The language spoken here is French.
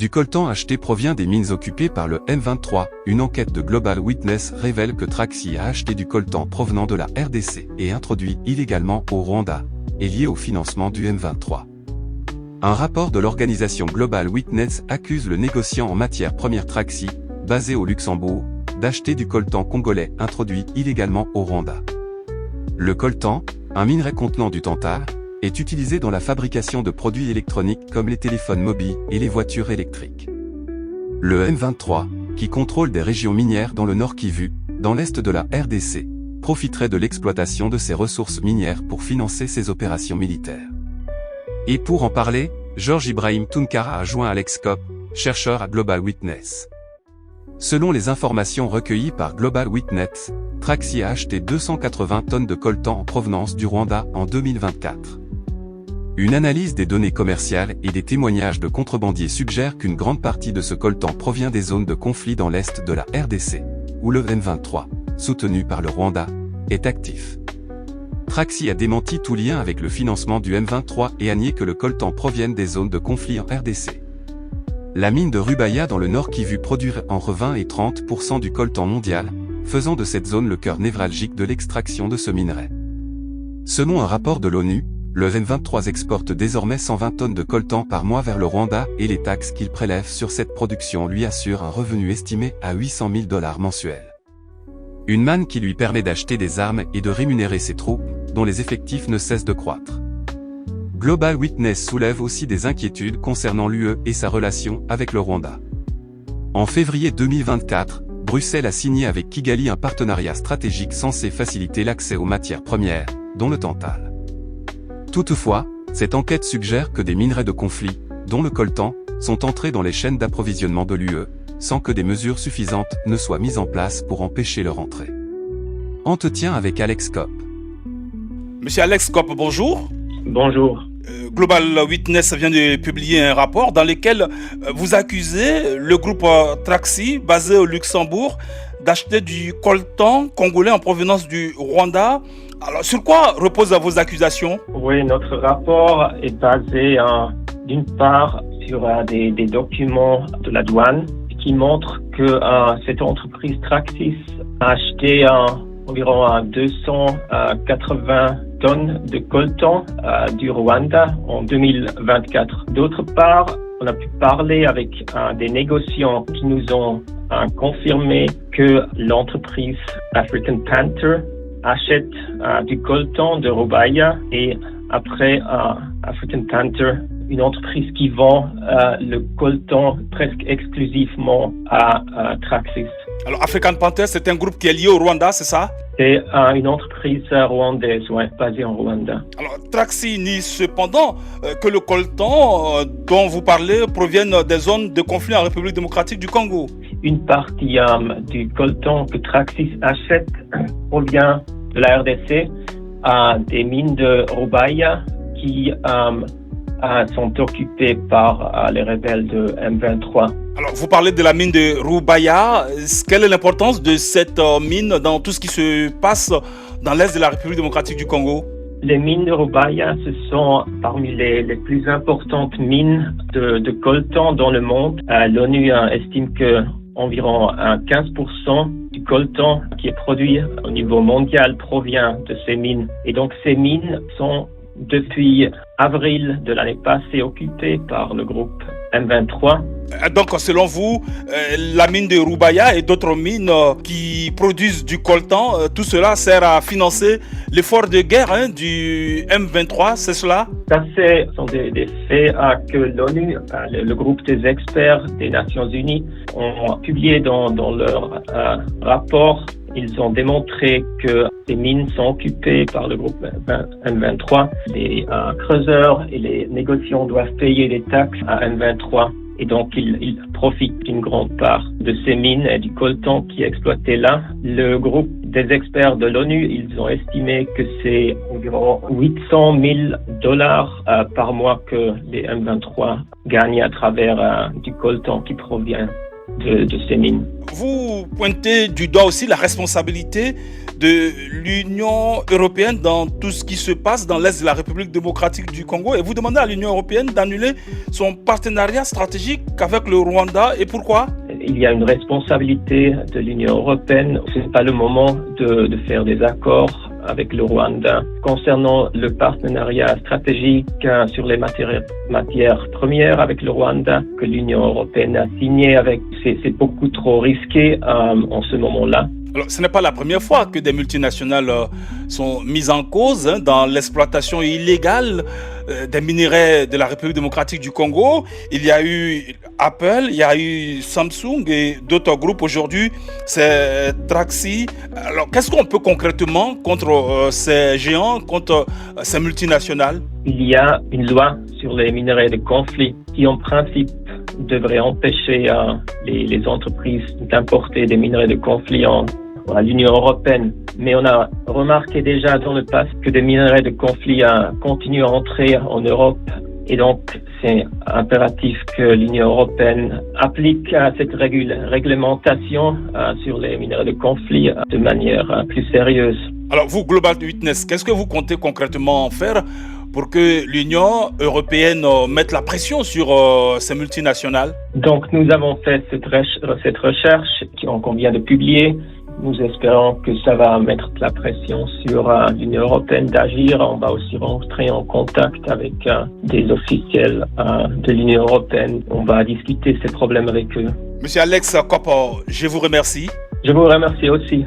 du coltan acheté provient des mines occupées par le M23. Une enquête de Global Witness révèle que Traxys a acheté du coltan provenant de la RDC et introduit illégalement au Rwanda, et lié au financement du M23. Un rapport de l'organisation Global Witness accuse le négociant en matière première Traxys, basé au Luxembourg, d'acheter du coltan congolais introduit illégalement au Rwanda. Le coltan, un minerai contenant du tantal, est utilisé dans la fabrication de produits électroniques comme les téléphones mobiles et les voitures électriques. Le M23, qui contrôle des régions minières dans le Nord Kivu, dans l'est de la RDC, profiterait de l'exploitation de ces ressources minières pour financer ses opérations militaires. Et pour en parler, Georges Ibrahim Tounkara a joint Alex Kopp, chercheur à Global Witness. Selon les informations recueillies par Global Witness, Traxys a acheté 280 tonnes de coltan en provenance du Rwanda en 2024. Une analyse des données commerciales et des témoignages de contrebandiers suggère qu'une grande partie de ce coltan provient des zones de conflit dans l'est de la RDC, où le M23, soutenu par le Rwanda, est actif. Traxys a démenti tout lien avec le financement du M23 et a nié que le coltan provienne des zones de conflit en RDC. La mine de Rubaya dans le Nord Kivu produirait entre 20 et 30% du coltan mondial, faisant de cette zone le cœur névralgique de l'extraction de ce minerai. Selon un rapport de l'ONU, le M23 exporte désormais 120 tonnes de coltan par mois vers le Rwanda et les taxes qu'il prélève sur cette production lui assurent un revenu estimé à $800 000 mensuels. Une manne qui lui permet d'acheter des armes et de rémunérer ses troupes, dont les effectifs ne cessent de croître. Global Witness soulève aussi des inquiétudes concernant l'UE et sa relation avec le Rwanda. En février 2024, Bruxelles a signé avec Kigali un partenariat stratégique censé faciliter l'accès aux matières premières, dont le tantal. Toutefois, cette enquête suggère que des minerais de conflit, dont le coltan, sont entrés dans les chaînes d'approvisionnement de l'UE, sans que des mesures suffisantes ne soient mises en place pour empêcher leur entrée. Entretien avec Alex Kopp. Monsieur Alex Kopp, bonjour. Bonjour. Global Witness vient de publier un rapport dans lequel vous accusez le groupe Traxys, basé au Luxembourg, d'acheter du coltan congolais en provenance du Rwanda. Alors, sur quoi reposent vos accusations? Oui, notre rapport est basé d'une part sur des documents de la douane qui montrent que cette entreprise Traxys a acheté environ 280 tonnes de coltan du Rwanda en 2024. D'autre part, on a pu parler avec des négociants qui nous ont confirmé que l'entreprise African Panther achète du coltan de Rubaya et après African Panther, une entreprise qui vend le coltan presque exclusivement à Traxys. Alors African Panther, c'est un groupe qui est lié au Rwanda, c'est ça? C'est une entreprise rwandaise, basée en Rwanda. Alors Traxys nie cependant que le coltan dont vous parlez provienne des zones de conflit en République démocratique du Congo. Une partie du coltan que Traxys achète provient de la RDC, des mines de Rubaya qui sont occupées par les rebelles de M23. Alors, vous parlez de la mine de Rubaya. Quelle est l'importance de cette mine dans tout ce qui se passe dans l'est de la République démocratique du Congo? Les mines de Rubaya, ce sont parmi les plus importantes mines de coltan dans le monde. L'ONU estime que environ 15% du coltan qui est produit au niveau mondial provient de ces mines. Et donc, ces mines sont depuis avril de l'année passée occupées par le groupe M23. Donc, selon vous, la mine de Rubaya et d'autres mines qui produisent du coltan, tout cela sert à financer l'effort de guerre du M23, c'est cela? Ça, ce sont des faits que l'ONU, le groupe des experts des Nations Unies, ont publié dans leur rapport. Ils ont démontré que ces mines sont occupées par le groupe M23. Les creuseurs et les négociants doivent payer des taxes à M23. Et donc, ils profitent d'une grande part de ces mines et du coltan qui est exploité là. Le groupe des experts de l'ONU, ils ont estimé que c'est environ $800 000 par mois que les M23 gagnent à travers du coltan qui provient de ces mines. Vous pointez du doigt aussi la responsabilité de l'Union européenne dans tout ce qui se passe dans l'Est de la République démocratique du Congo et vous demandez à l'Union européenne d'annuler son partenariat stratégique avec le Rwanda. Et pourquoi ? Il y a une responsabilité de l'Union européenne. Ce n'est pas le moment de faire des accords avec le Rwanda. Concernant le partenariat stratégique sur les matières premières avec le Rwanda que l'Union européenne a signé avec, c'est beaucoup trop risqué en ce moment-là. Alors, ce n'est pas la première fois que des multinationales sont mises en cause dans l'exploitation illégale des minerais de la République démocratique du Congo. Il y a eu Apple, il y a eu Samsung et d'autres groupes. Aujourd'hui, c'est Traxy. Alors, qu'est-ce qu'on peut concrètement contre ces géants, contre ces multinationales ? Il y a une loi sur les minerais de conflit qui, en principe, devrait empêcher les entreprises d'importer des minerais de conflit à l'Union européenne. Mais on a remarqué déjà dans le passé que des minerais de conflit continuent à entrer en Europe. Et donc, c'est impératif que l'Union européenne applique cette réglementation sur les minerais de conflit de manière plus sérieuse. Alors, vous, Global Witness, qu'est-ce que vous comptez concrètement faire pour que l'Union européenne mette la pression sur ces multinationales ? Donc, nous avons fait cette recherche qu'on vient de publier. Nous espérons que ça va mettre la pression sur l'Union européenne d'agir. On va aussi rentrer en contact avec des officiels de l'Union européenne. On va discuter ces problèmes avec eux. Monsieur Alex Kopo, je vous remercie. Je vous remercie aussi.